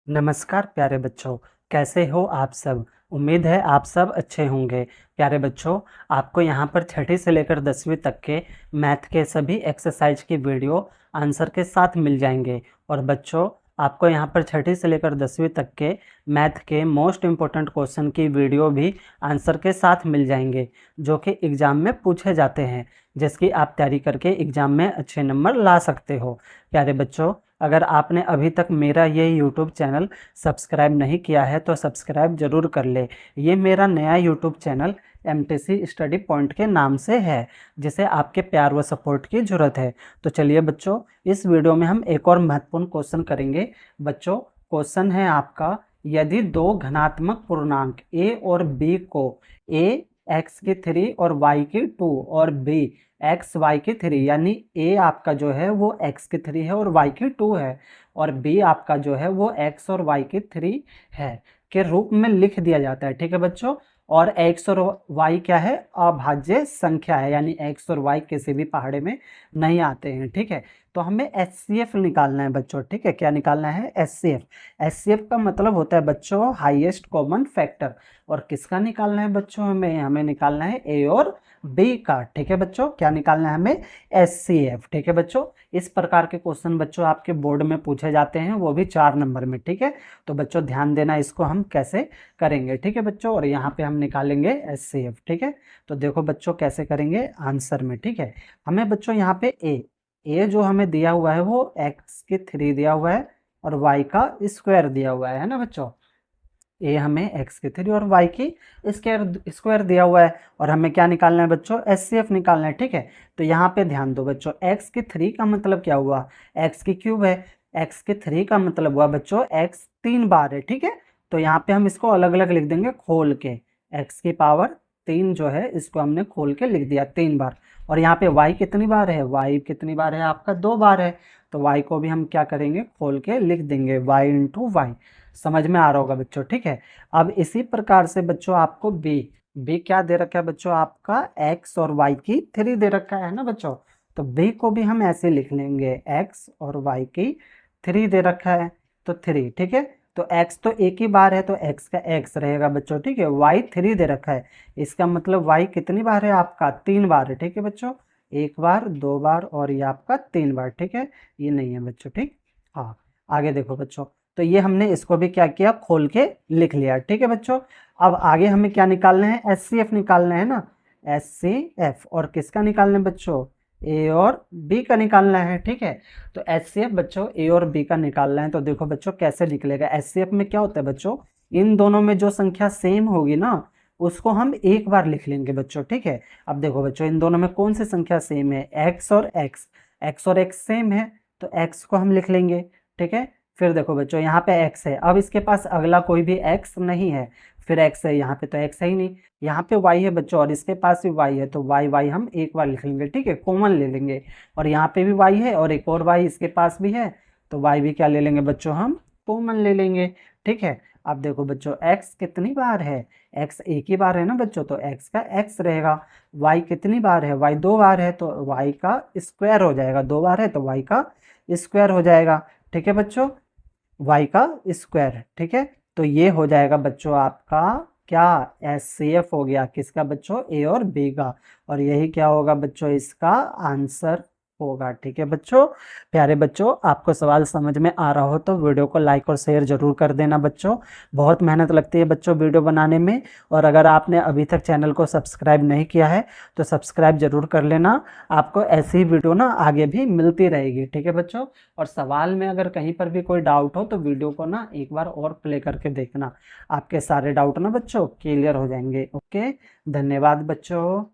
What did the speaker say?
नमस्कार प्यारे बच्चों, कैसे हो आप सब। उम्मीद है आप सब अच्छे होंगे। प्यारे बच्चों, आपको यहाँ पर छठी से लेकर 10वीं तक के मैथ के सभी एक्सरसाइज की वीडियो आंसर के साथ मिल जाएंगे। और बच्चों, आपको यहाँ पर छठी से लेकर 10वीं तक के मैथ के मोस्ट इम्पोर्टेंट क्वेश्चन की वीडियो भी आंसर के साथ मिल जाएंगे, जो कि एग्ज़ाम में पूछे जाते हैं, जिसकी आप तैयारी करके एग्ज़ाम में अच्छे नंबर ला सकते हो। प्यारे बच्चों, अगर आपने अभी तक मेरा ये यूट्यूब चैनल सब्सक्राइब नहीं किया है तो सब्सक्राइब ज़रूर कर ले। ये मेरा नया YouTube channel MTC study point के नाम से है, जिसे आपके प्यार व सपोर्ट की ज़रूरत है। तो चलिए बच्चों, इस वीडियो में हम एक और महत्वपूर्ण क्वेश्चन करेंगे। बच्चों, क्वेश्चन है आपका, यदि दो धनात्मक पूर्णांक a और b को a x की 3 और y की 2 और b एक्स वाई की 3, यानी ए आपका जो है वो एक्स की 3 है और वाई की 2 है, और बी आपका जो है वो एक्स और वाई की 3 है, के रूप में लिख दिया जाता है। ठीक है बच्चों। और एक्स और वाई क्या है, अभाज्य संख्या है, यानी एक्स और वाई किसी भी पहाड़े में नहीं आते हैं। ठीक है, तो हमें एचसीएफ निकालना है बच्चों। ठीक है, क्या निकालना है, एचसीएफ। एचसीएफ का मतलब होता है बच्चों हाईएस्ट कॉमन फैक्टर। और किसका निकालना है बच्चों, हमें निकालना है ए और बी का। ठीक है बच्चों, क्या निकालना है हमें, एचसीएफ। ठीक है बच्चों, इस प्रकार के क्वेश्चन बच्चों आपके बोर्ड में पूछे जाते हैं, वो भी 4 नंबर में। ठीक है, तो बच्चों ध्यान देना इसको हम कैसे करेंगे। ठीक है बच्चों, और यहाँ पे हम निकालेंगे एचसीएफ। ठीक है, तो देखो बच्चों कैसे करेंगे आंसर में। ठीक है, हमें बच्चों यहाँ पे ए जो हमें दिया हुआ है वो एक्स की 3 दिया हुआ है और वाई का स्क्वायर दिया हुआ है ना बच्चों। ए हमें एक्स की 3 और वाई की स्क्वायर दिया हुआ है, और हमें क्या निकालना है बच्चों, एचसीएफ निकालना है। ठीक है, तो यहाँ पे ध्यान दो बच्चों, एक्स की 3 का मतलब क्या हुआ, एक्स की क्यूब है। एक्स की 3 का मतलब हुआ बच्चों एक्स 3 बार है। ठीक है, तो यहाँ पे हम इसको अलग अलग लिख देंगे खोल के। एक्स की पावर 3 जो है इसको हमने खोल के लिख दिया 3 बार। और यहाँ पे वाई कितनी बार है, वाई कितनी बार है आपका 2 बार है, तो वाई को भी हम क्या करेंगे, खोल के लिख देंगे, वाई इंटू वाई। समझ में आ रहा होगा बच्चों। ठीक है, अब इसी प्रकार से बच्चों आपको बी क्या दे रखा है बच्चों, आपका एक्स और वाई की 3 दे रखा है ना बच्चों। तो बी को भी हम ऐसे लिख लेंगे, एक्स और वाई की 3 दे रखा है तो 3। ठीक है, तो एक्स तो एक ही बार है तो एक्स का एक्स रहेगा बच्चों। ठीक है, वाई 3 दे रखा है, इसका मतलब वाई कितनी बार है आपका, 3 बार है। ठीक है बच्चों, 1 बार, 2 बार और ये आपका 3 बार। ठीक है, ये नहीं है बच्चों। ठीक, हाँ, आगे देखो बच्चों, तो ये हमने इसको भी क्या किया, खोल के लिख लिया। ठीक है बच्चों, अब आगे हमें क्या निकालना है, एचसीएफ निकालना है ना, एचसीएफ। और किसका निकालना है बच्चों, ए और बी का निकालना है। ठीक है, तो एचसीएफ बच्चों ए और बी का निकालना है, तो देखो बच्चों कैसे निकलेगा। एचसीएफ में क्या होता है बच्चों, इन दोनों में जो संख्या सेम होगी ना उसको हम एक बार लिख लेंगे बच्चों। ठीक है, अब देखो बच्चों, इन दोनों में कौन सी संख्या सेम है, एक्स और एक्स। एक्स और एक्स सेम है तो एक्स को हम लिख लेंगे। ठीक है, फिर देखो बच्चों यहाँ पे x है, अब इसके पास अगला कोई भी x नहीं है, फिर x है, यहाँ पे तो x है ही नहीं। यहाँ पे y है बच्चों और इसके पास भी y है, तो y हम एक बार लिख लेंगे। ठीक है, कॉमन ले लेंगे, और यहाँ पे भी y है और एक और y इसके पास भी है, तो y भी क्या ले लेंगे बच्चों, हम कॉमन ले लेंगे। ठीक है, अब देखो बच्चों x कितनी बार है, x एक ही बार है ना बच्चों, तो x का x रहेगा। y कितनी बार है, y 2 बार है, तो y का स्क्वायर हो जाएगा, 2 बार है तो y का स्क्वायर हो जाएगा। ठीक है बच्चों, y का स्क्वायर। ठीक है, तो ये हो जाएगा बच्चों आपका क्या, एचसीएफ हो गया किसका बच्चों, ए और बी का, और यही क्या होगा बच्चों, इसका आंसर होगा। ठीक है बच्चों, प्यारे बच्चों, आपको सवाल समझ में आ रहा हो तो वीडियो को लाइक और शेयर जरूर कर देना बच्चों। बहुत मेहनत लगती है बच्चों वीडियो बनाने में, और अगर आपने अभी तक चैनल को सब्सक्राइब नहीं किया है तो सब्सक्राइब जरूर कर लेना, आपको ऐसी ही वीडियो ना आगे भी मिलती रहेगी। ठीक है बच्चों, और सवाल में अगर कहीं पर भी कोई डाउट हो तो वीडियो को ना एक बार और प्ले करके देखना, आपके सारे डाउट ना बच्चों क्लियर हो जाएंगे। ओके, धन्यवाद बच्चों।